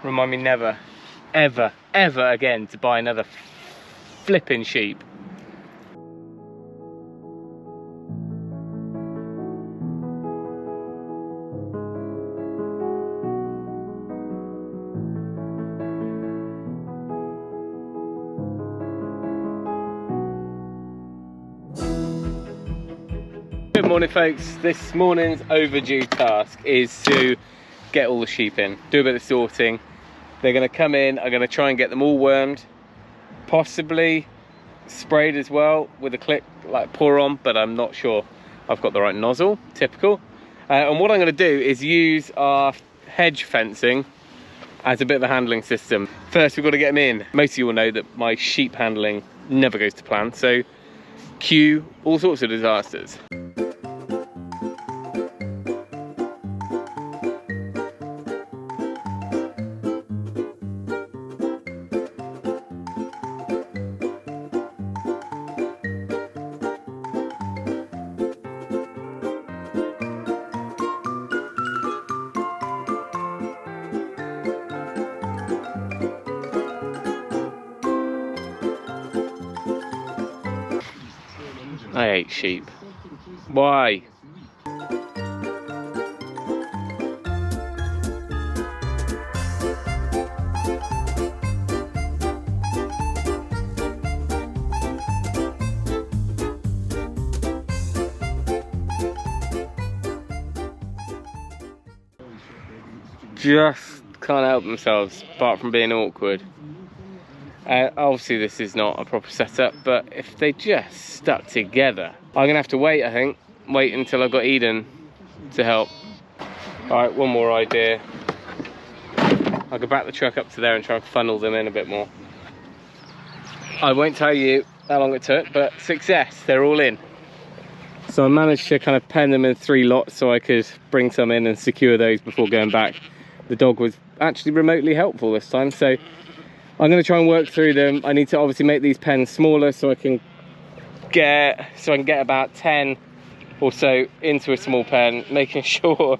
Remind me never, ever, ever again to buy another flipping sheep. Good morning folks, this morning's overdue task is to get all the sheep in, do a bit of sorting. They're going to come in, I'm going to try and get them all wormed, possibly sprayed as well with a click like pour on, but I'm not sure I've got the right nozzle, typical. And what I'm going to do is use our hedge fencing as a bit of a handling system. First we've got to get them in. Most of you will know that my sheep handling never goes to plan, so cue all sorts of disasters. I hate sheep. Why? Just can't help themselves, apart from being awkward. Obviously this is not a proper setup, but if they just stuck together, I'm gonna have to wait, I think. Wait until I've got Eden to help. All right, one more idea. I'll go back the truck up to there and try and funnel them in a bit more. I won't tell you how long it took, but success, they're all in. So I managed to kind of pen them in 3 lots so I could bring some in and secure those before going back. The dog was actually remotely helpful this time, so I'm going to try and work through them. I need to obviously make these pens smaller so I can get about 10 or so into a small pen, making sure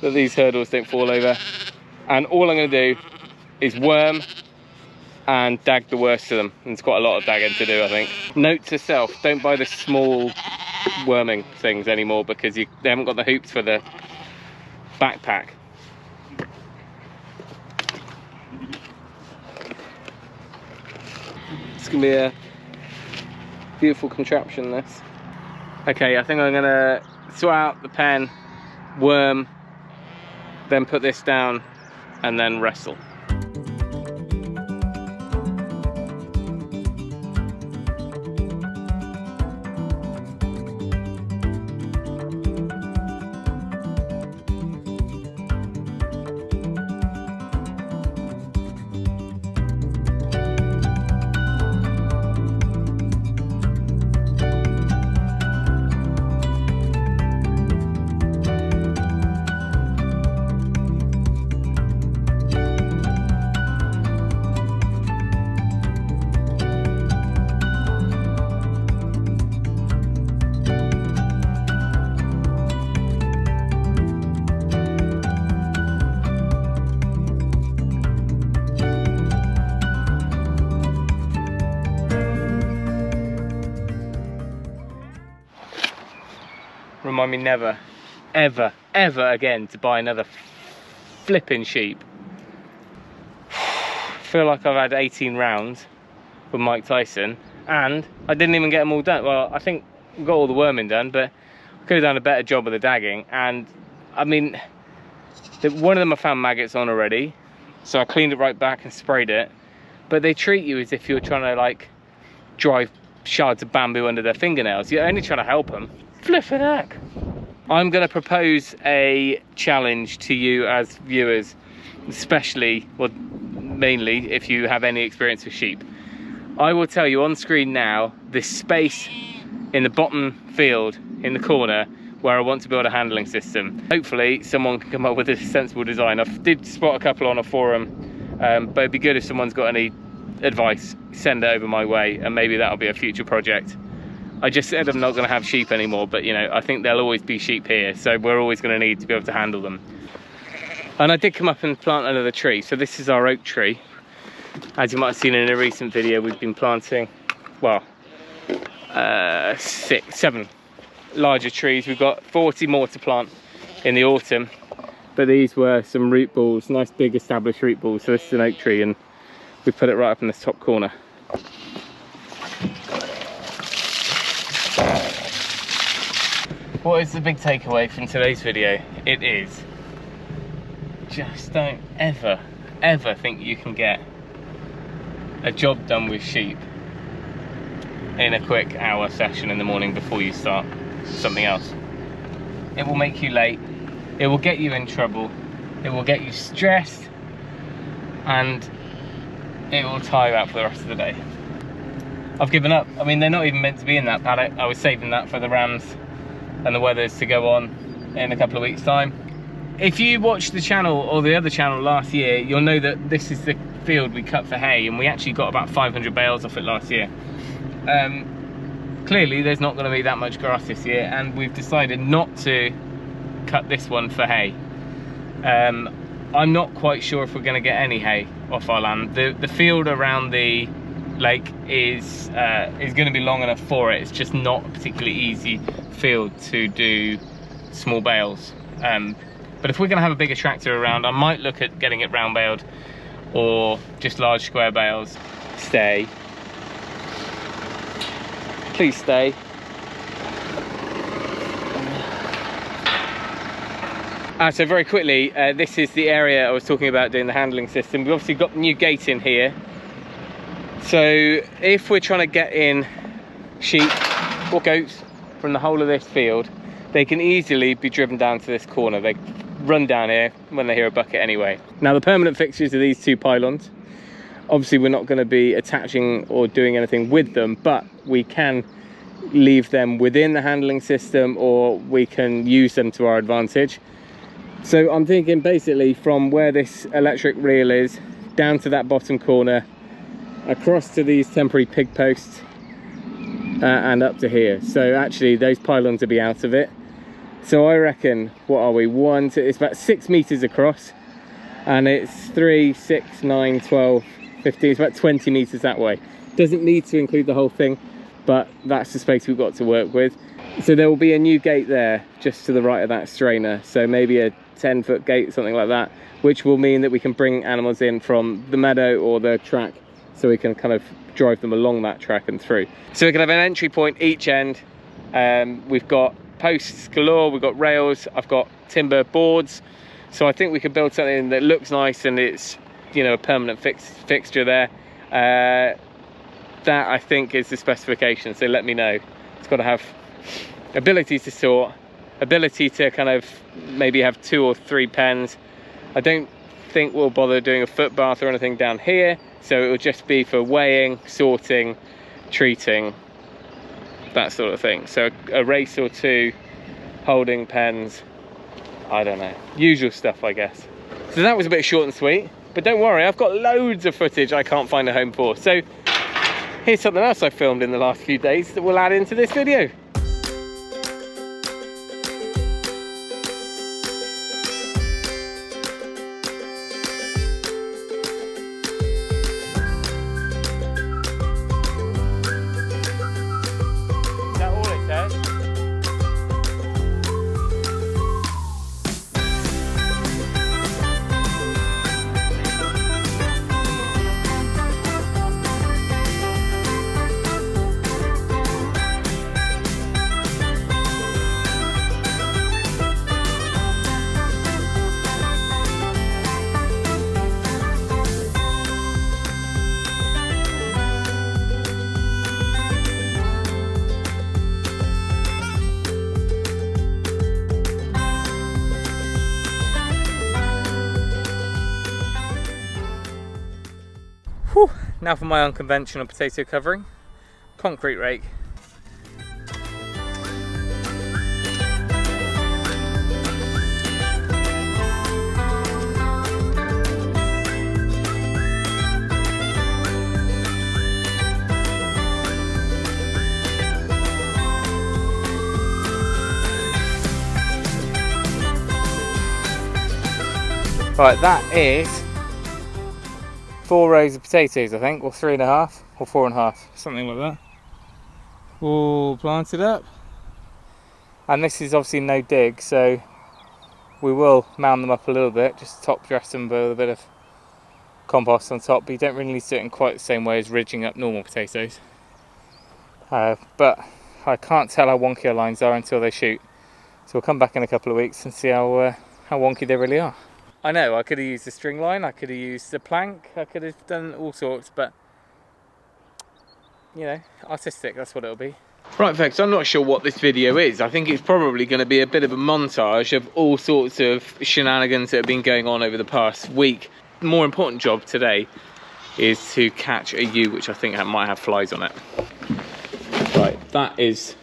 that these hurdles don't fall over. And all I'm going to do is worm and dag the worst of them. And it's quite a lot of dagging to do, I think. Note to self, don't buy the small worming things anymore because they haven't got the hoops for the backpack. It's gonna be a beautiful contraption, this. Okay, I think I'm gonna sort out the pen, worm, then put this down and then wrestle. Remind me never, ever, ever again to buy another flipping sheep. Feel like I've had 18 rounds with Mike Tyson and I didn't even get them all done. Well, I think I got all the worming done, but I could have done a better job of the dagging. And I mean, one of them I found maggots on already, so I cleaned it right back and sprayed it. But they treat you as if you're trying to like drive shards of bamboo under their fingernails. You're only trying to help them. Flippin' heck. I'm going to propose a challenge to you as viewers, especially, well, mainly if you have any experience with sheep. I will tell you on screen now this space in the bottom field in the corner where I want to build a handling system. Hopefully someone can come up with a sensible design. I did spot a couple on a forum, but it'd be good if someone's got any advice, send it over my way, and maybe that'll be a future project. I just said I'm not going to have sheep anymore, but you know, I think there'll always be sheep here, so we're always going to need to be able to handle them. And I did come up and plant another tree. So this is our oak tree. As you might have seen in a recent video, we've been planting, well, 7 larger trees. We've got 40 more to plant in the autumn. But these were some root balls, nice big established root balls. So this is an oak tree and we put it right up in this top corner. What is the big takeaway from today's video? It is, just don't ever think you can get a job done with sheep in a quick hour session in the morning before you start something else. It will make you late, it will get you in trouble, it will get you stressed, and it will tire you out for the rest of the day. I've given up. I mean, they're not even meant to be in that paddock. I was saving that for the rams and the Weathers to go on in a couple of weeks' time. If you watched the channel or the other channel last year, you'll know that this is the field we cut for hay, and we actually got about 500 bales off it last year. Clearly there's not going to be that much grass this year, and we've decided not to cut this one for hay. I'm not quite sure if we're going to get any hay off our land. The field around the lake is going to be long enough for it. It's just not a particularly easy field to do small bales. But if we're going to have a bigger tractor around, I might look at getting it round baled or just large square bales. Stay. Please stay. So very quickly, this is the area I was talking about doing the handling system. We've obviously got the new gate in here. So if we're trying to get in sheep or goats from the whole of this field, they can easily be driven down to this corner. They run down here when they hear a bucket anyway. Now the permanent fixtures are these 2 pylons. Obviously we're not going to be attaching or doing anything with them, but we can leave them within the handling system, or we can use them to our advantage. So I'm thinking basically from where this electric reel is, down to that bottom corner, across to these temporary pig posts, and up to here. So actually those pylons will be out of it. So I reckon, what are we, it's about 6 meters across, and it's 3, 6, 9, 12, 15, it's about 20 meters that way. Doesn't need to include the whole thing, but that's the space we've got to work with. So there will be a new gate there just to the right of that strainer, so maybe a 10-foot gate, something like that, which will mean that we can bring animals in from the meadow or the track, so we can kind of drive them along that track and through. So we can have an entry point each end. We've got posts galore, we've got rails, I've got timber boards, so I think we could build something that looks nice and it's, you know, a permanent fixture there. That I think is the specification, so let me know. It's got to have ability to sort, ability to kind of maybe have 2 or 3 pens. I don't think we'll bother doing a foot bath or anything down here, so it will just be for weighing, sorting, treating, that sort of thing. So a race or 2, holding pens, I don't know, usual stuff I guess. So that was a bit short and sweet, but don't worry, I've got loads of footage I can't find a home for. So here's something else I filmed in the last few days that we'll add into this video. Whew. Now for my unconventional potato covering, concrete rake. Right, that is 4 rows of potatoes, I think, or 3.5, or 4.5, something like that. All planted up. And this is obviously no dig, so we will mound them up a little bit, just top dress them with a bit of compost on top, but you don't really need to do it in quite the same way as ridging up normal potatoes. But I can't tell how wonky our lines are until they shoot. So we'll come back in a couple of weeks and see how wonky they really are. I know, I could have used a string line, I could have used the plank, I could have done all sorts, but you know, artistic, that's what it'll be. Right folks, I'm not sure what this video is. I think it's probably going to be a bit of a montage of all sorts of shenanigans that have been going on over the past week. The more important job today is to catch a ewe, which I think might have flies on it. Right, that is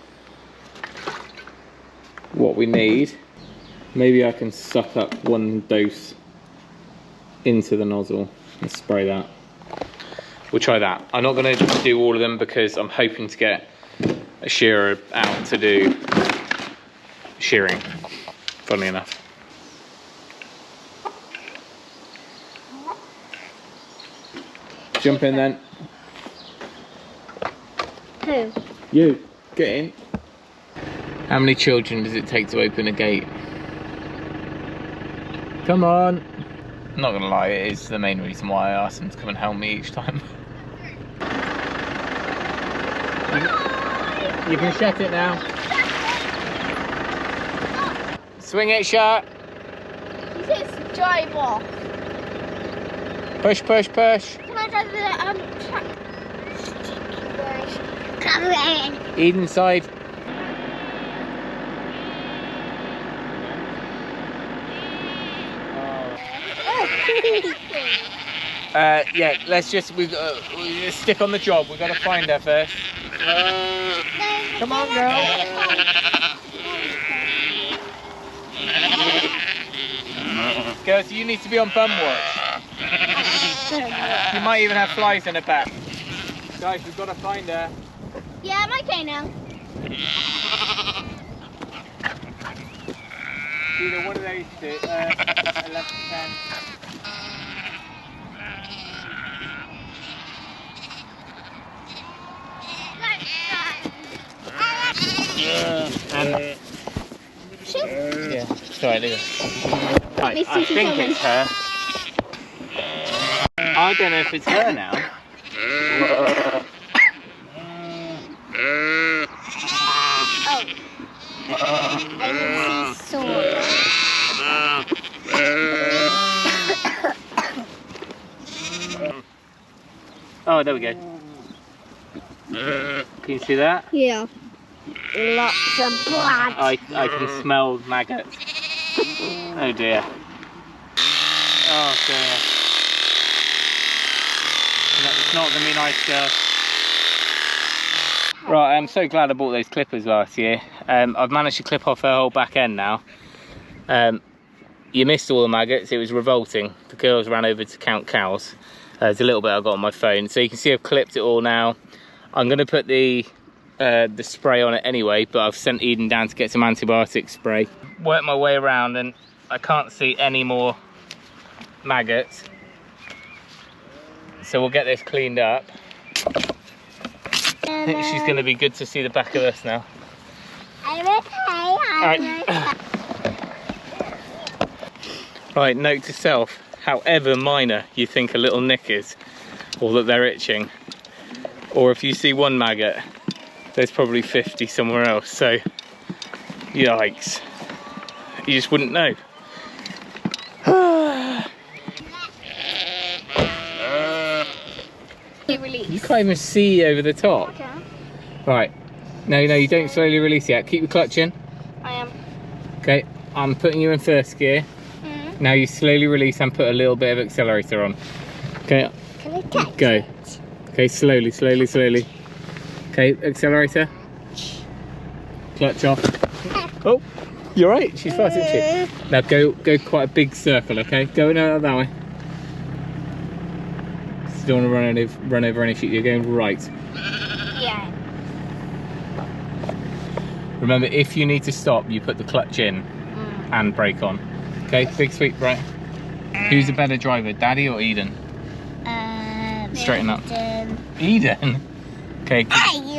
what we need. Maybe I can suck up one dose into the nozzle and spray that. We'll try that. I'm not going to do all of them because I'm hoping to get a shearer out to do shearing, funnily enough. Jump in then. Who? You, get in. How many children does it take to open a gate? Come on. I'm not gonna lie, it is the main reason why I ask them to come and help me each time. You can shut it now. Swing it shut. He says drive off. Push, push, push. Can I drive the truck? Come in. Eat inside. Yeah, let's just we stick on the job. We've got to find her first. Come on, girl. Girls, you need to be on bum watch. You might even have flies in her back. Guys, we've got to find her. Yeah, I'm okay now. Either one of those two, 11 to 10. Yeah, sorry, leave it. Right, I think it's her. I don't know if it's her now. Oh, there we go. Can you see that? Yeah. Lots of blood. I can smell maggots. Oh dear. Oh dear. It's not going to be nice, girl. Right, I'm so glad I bought those clippers last year. I've managed to clip off her whole back end now. You missed all the maggots, it was revolting. The girls ran over to count cows. There's a little bit I got on my phone. So you can see I've clipped it all now. I'm going to put the spray on it anyway, but I've sent Eden down to get some antibiotic spray. Worked my way around and I can't see any more maggots. So we'll get this cleaned up. I think she's going to be good to see the back of us now. I'm okay. Right. Right, note to self, however minor you think a little nick is, or that they're itching, or if you see one maggot, there's probably 50 somewhere else, so yikes. You just wouldn't know. You can't even see over the top. Okay. Right, no, you don't slowly release yet. Keep your clutch in. I am. Okay, I'm putting you in first gear. Now you slowly release and put a little bit of accelerator on. Okay, Can I catch go. it? Okay, slowly, slowly, slowly. Okay, accelerator. Clutch off. Oh, you're right, she's fast, isn't she? Now go quite a big circle, okay? Go that way. So you don't want to run over any sheep, you're going right. Yeah. Remember, if you need to stop, you put the clutch in and brake on. Okay, big sweep right. Who's a better driver, Daddy or Eden? Straighten up. Eden? Okay,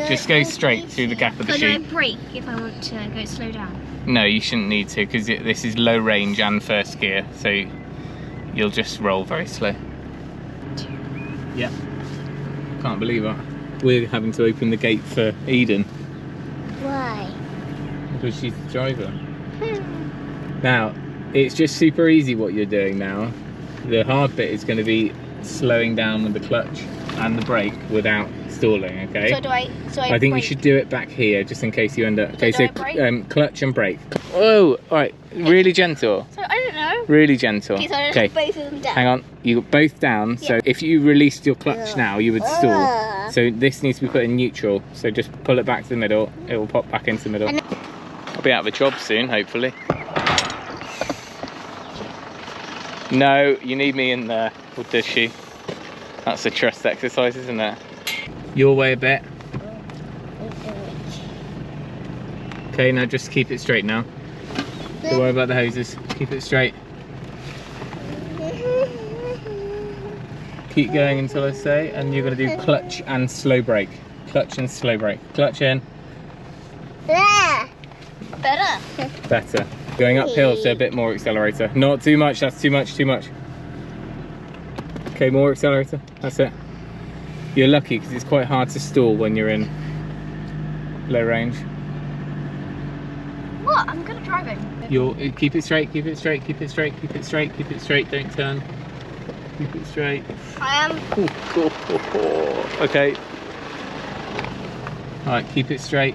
just go straight through the gap of the sheep. Can I brake if I want to go slow down? No, you shouldn't need to, because this is low range and first gear, so you'll just roll very slow. Yeah. Can't believe it. We're having to open the gate for Eden. Why? Because she's the driver. Now, it's just super easy what you're doing now. The hard bit is going to be slowing down with the clutch and the brake without stalling, okay? So I think you should do it back here just in case you end up... Okay, so clutch and brake. Oh, alright, really gentle. So I don't know. Really gentle. Okay, so I just put both of them down. Hang on, you got both down, so if you released your clutch now, you would stall. So this needs to be put in neutral, so just pull it back to the middle, it will pop back into the middle. I'll be out of a job soon, hopefully. No, you need me in there, or does she? That's a trust exercise, isn't it? Your way a bit. Okay, now just keep it straight now. Don't worry about the hoses, keep it straight. Keep going until I say, and you're going to do clutch and slow brake. Clutch and slow brake. Clutch in. Better. Better. Going uphill, so a bit more accelerator. Not too much, that's too much, too much. Okay, more accelerator, that's it. You're lucky because it's quite hard to stall when you're in low range. What? I'm good at driving. Keep it straight, keep it straight, keep it straight, keep it straight, keep it straight, don't turn. Keep it straight. I am. Okay. Alright, keep it straight.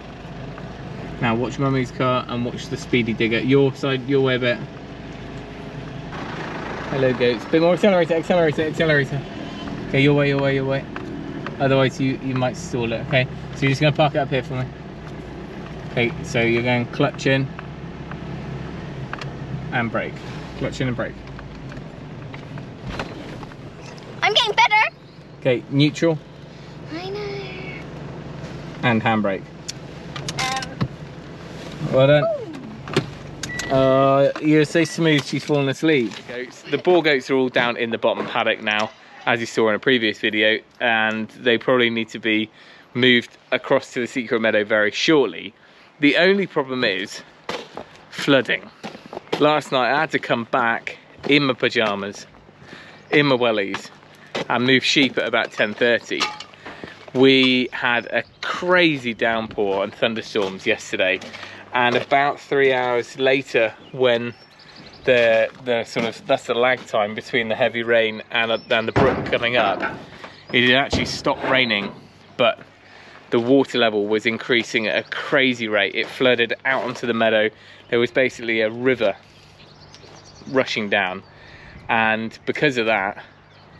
Now watch Mummy's car and watch the speedy digger. Your side, your way a bit. Hello goats. Bit more accelerator, accelerator, accelerator. Okay, your way, your way, your way. Otherwise you might stall it, okay? So you're just gonna park it up here for me. Okay, so you're going clutch in and brake. Clutch in and brake. I'm getting better. Okay, neutral. I know. And handbrake. Well done. You're so smooth, she's fallen asleep. The boar goats are all down in the bottom paddock now, as you saw in a previous video, and they probably need to be moved across to the secret meadow very shortly. The only problem is flooding. Last night I had to come back in my pyjamas, in my wellies, and move sheep at about 10:30. We had a crazy downpour and thunderstorms yesterday, and about 3 hours later, when the sort of, that's the lag time between the heavy rain and the brook coming up, it had actually stopped raining, but the water level was increasing at a crazy rate. It flooded out onto the meadow. There was basically a river rushing down, and because of that,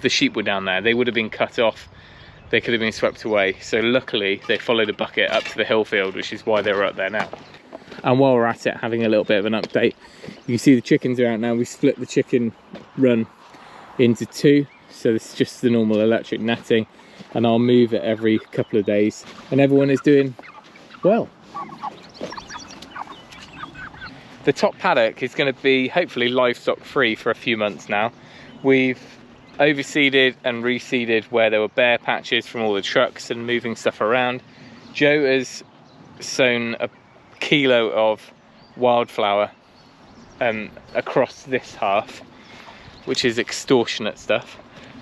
the sheep were down there. They would have been cut off. They could have been swept away. So luckily they followed a bucket up to the hill field, which is why they're up there now. And while we're at it, having a little bit of an update, you can see the chickens are out now. We split the chicken run into two, so this is just the normal electric netting, and I'll move it every couple of days, and everyone is doing well. The top paddock is going to be hopefully livestock free for a few months now. We've overseeded and reseeded where there were bare patches from all the trucks and moving stuff around. Joe has sown a kilo of wildflower across this half, which is extortionate stuff.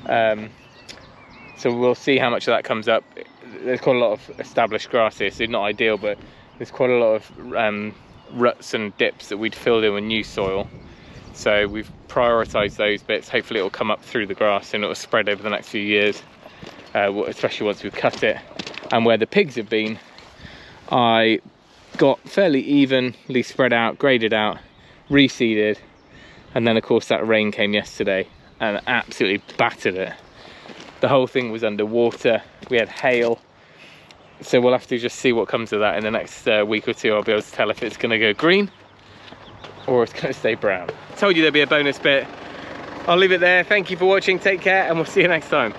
So we'll see how much of that comes up. There's quite a lot of established grass here, so not ideal, but there's quite a lot of ruts and dips that we'd filled in with new soil. So we've prioritised those bits. Hopefully it'll come up through the grass and it'll spread over the next few years, especially once we've cut it. And where the pigs have been, I got fairly evenly spread out, graded out, reseeded, and then of course that rain came yesterday and absolutely battered it. The whole thing was underwater. We had hail. So we'll have to just see what comes of that in the next week or two. I'll be able to tell if it's going to go green or it's going to stay brown. Told you there'd be a bonus bit. I'll leave it there. Thank you for watching. Take care, and we'll see you next time.